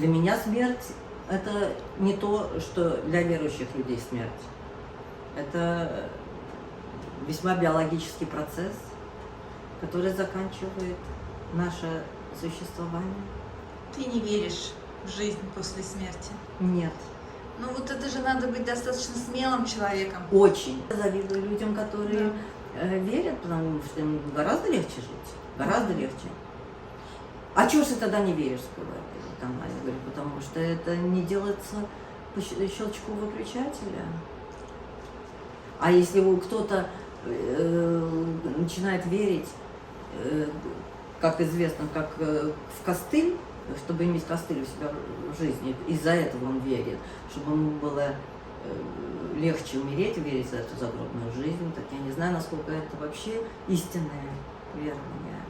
Для меня смерть – это не то, что для верующих людей смерть. Это весьма биологический процесс, который заканчивает наше существование. Ты не веришь в жизнь после смерти? Нет. Ну вот это же надо быть достаточно смелым человеком. Очень. Завидую людям, которые верят, потому что им гораздо легче жить. Гораздо легче. А чего ж ты тогда не веришь, сказала там Аня, говорит, потому что это не делается по щелчку выключателя. А если кто-то начинает верить, как известно, как в костыль, чтобы иметь костыль у себя в жизни, из-за этого он верит, чтобы ему было легче умереть, верить в эту загробную жизнь, так я не знаю, насколько это вообще истинное верование.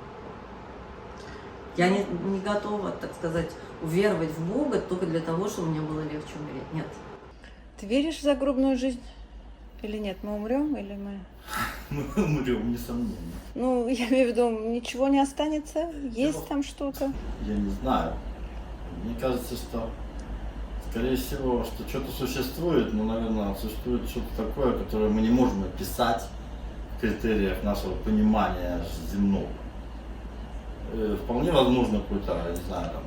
Я не готова, так сказать, уверовать в Бога только для того, чтобы мне было легче умереть. Нет. Ты веришь в загробную жизнь или нет? Мы умрем или мы... Мы умрем, несомненно. Ну, я имею в виду, ничего не останется? Есть там что-то? Я не знаю. Мне кажется, что, скорее всего, что что-то существует, но, наверное, существует что-то такое, которое мы не можем описать в критериях нашего понимания земного. Вполне возможно какой-то, я не знаю, там,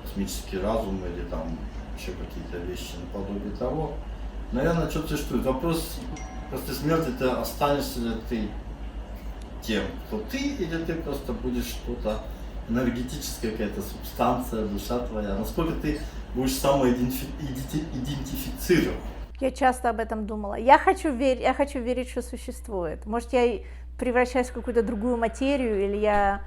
космический разум или там еще какие-то вещи наподобие того. Наверное, что-то существует. Вопрос после смерти, ты останешься ли ты тем, кто ты, или ты просто будешь что-то энергетическая какая-то субстанция, душа твоя. Насколько ты будешь самоидентифицирован. Я часто об этом думала. Я хочу верить, что существует. Может, я превращаюсь в какую-то другую материю, или я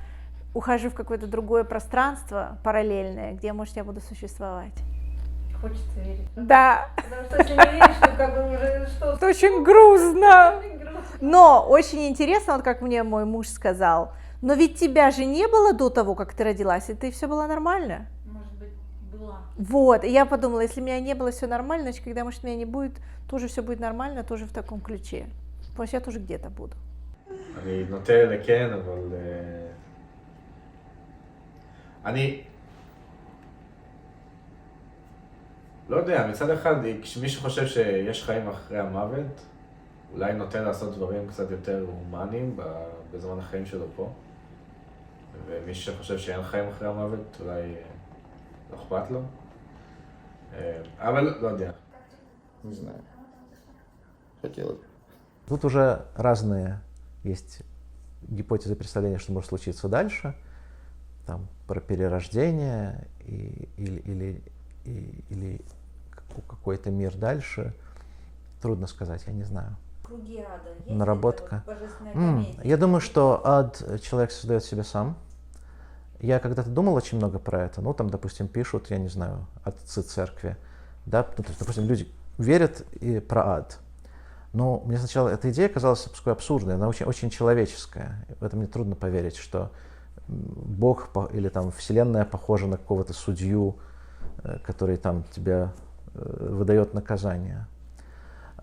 ухожу в какое-то другое пространство параллельное, где, может, я буду существовать. Хочется верить. Да. Потому что если не веришь, то как бы уже что? Это очень грустно. Но очень интересно, вот как мне мой муж сказал, но ведь тебя же не было до того, как ты родилась, и ты все было нормально. Может быть, была. Вот, и я подумала, если меня не было, все нормально, значит, когда, может, меня не будет, тоже все будет нормально, тоже в таком ключе. Потому что я тоже где-то буду. אני נוטה לכן, אבל אני לא יודע, מצד אחד, כשמישהו חושב שיש חיים אחרי המוות, אולי נוטה לעשות דברים קצת יותר הומניים בזמן החיים שלו פה. ומי שחושב שאין חיים אחרי המוות, אולי לא אכפת לו. אבל לא יודע. Не знаю. Хотелось бы. Тут уже разные есть гипотезы представления, что может случиться дальше, там, про перерождение или какой-то мир дальше. Трудно сказать, я не знаю. Круги ада есть? Наработка. Это вот божественная комедия. Я думаю, что ад человек создает себе сам. Я когда-то думал очень много про это. Ну, там, допустим, пишут, я не знаю, отцы церкви. Да? Ну, то есть, допустим, люди верят и про ад. Но мне сначала эта идея казалась такой абсурдной, она очень, очень человеческая. В это мне трудно поверить, что Бог или там Вселенная похожа на какого-то судью, который там тебя выдает наказание.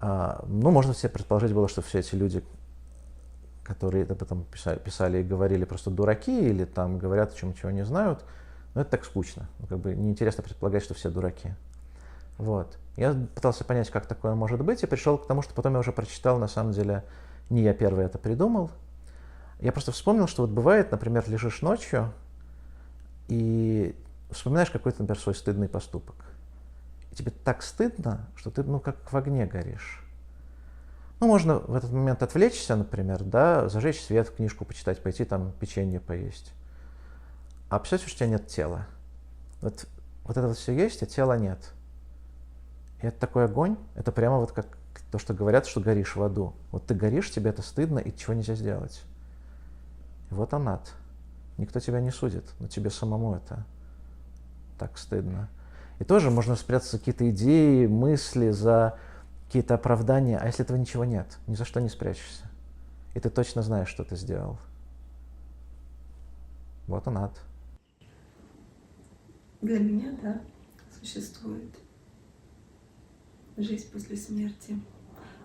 Ну, можно себе предположить было, что все эти люди, которые об этом писали и говорили, просто дураки, или там говорят о чем чего не знают, но это так скучно. Ну, как бы неинтересно предполагать, что все дураки. Вот. Я пытался понять, как такое может быть, и пришел к тому, что потом я уже прочитал, на самом деле, не я первый это придумал. Я просто вспомнил, что вот бывает, например, лежишь ночью и вспоминаешь какой-то, например, свой стыдный поступок. И тебе так стыдно, что ты, ну, как в огне горишь. Ну, можно в этот момент отвлечься, например, да, зажечь свет, книжку почитать, пойти там печенье поесть. А представляешь, что у тебя нет тела. Вот это вот все есть, а тела нет. И это такой огонь, это прямо вот как то, что говорят, что горишь в аду. Вот ты горишь, тебе это стыдно, и чего нельзя сделать. И вот он ад. Никто тебя не судит, но тебе самому это так стыдно. И тоже можно спрятаться за какие-то идеи, мысли, за какие-то оправдания, а если этого ничего нет, ни за что не спрячешься. И ты точно знаешь, что ты сделал. Вот он ад. Для меня, да, существует жизнь после смерти.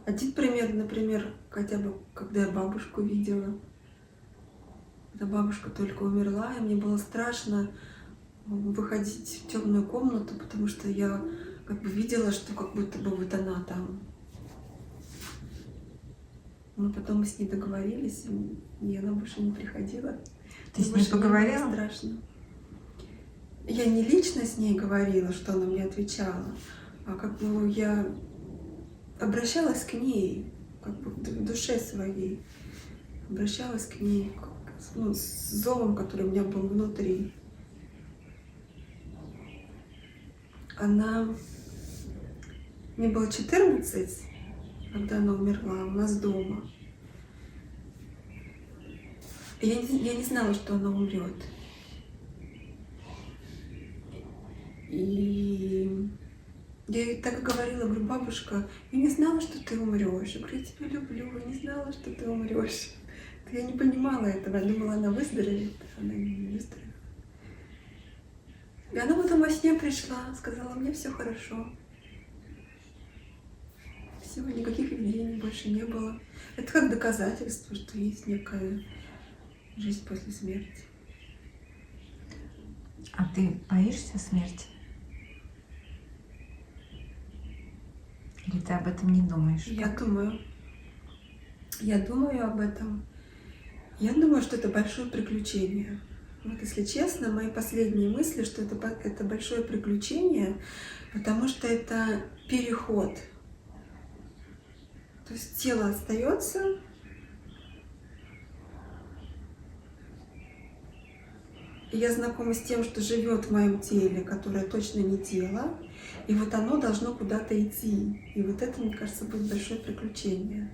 Один пример, например, хотя бы, когда я бабушку видела. Когда бабушка только умерла, и мне было страшно выходить в темную комнату, потому что я как бы видела, что как будто бы вот она там. Но потом мы с ней договорились, и она больше не приходила. Ты с Мне ней больше не было поговорила? страшно. Я не лично с ней говорила, что она мне отвечала, а как бы я обращалась к ней, как бы в душе своей. Обращалась к ней, ну, с зовом, который у меня был внутри. Мне было 14, когда она умерла, у нас дома. И я не знала, что она умрет. И я ей так и говорила, говорю, бабушка, я не знала, что ты умрешь. Я говорю, я тебя люблю, я не знала, что ты умрешь. Я не понимала этого, я думала, она выздоровеет, она не выздоровела. И она потом во сне пришла, сказала, мне все хорошо. Все, никаких видений больше не было. Это как доказательство, что есть некая жизнь после смерти. А ты боишься смерти? Или ты об этом не думаешь? Я думаю об этом. Я думаю, что это большое приключение. Вот если честно, мои последние мысли, что это большое приключение, потому что это переход. То есть тело остается, и я знакома с тем, что живет в моем теле, которое точно не тело, и вот оно должно куда-то идти. И вот это, мне кажется, будет большое приключение.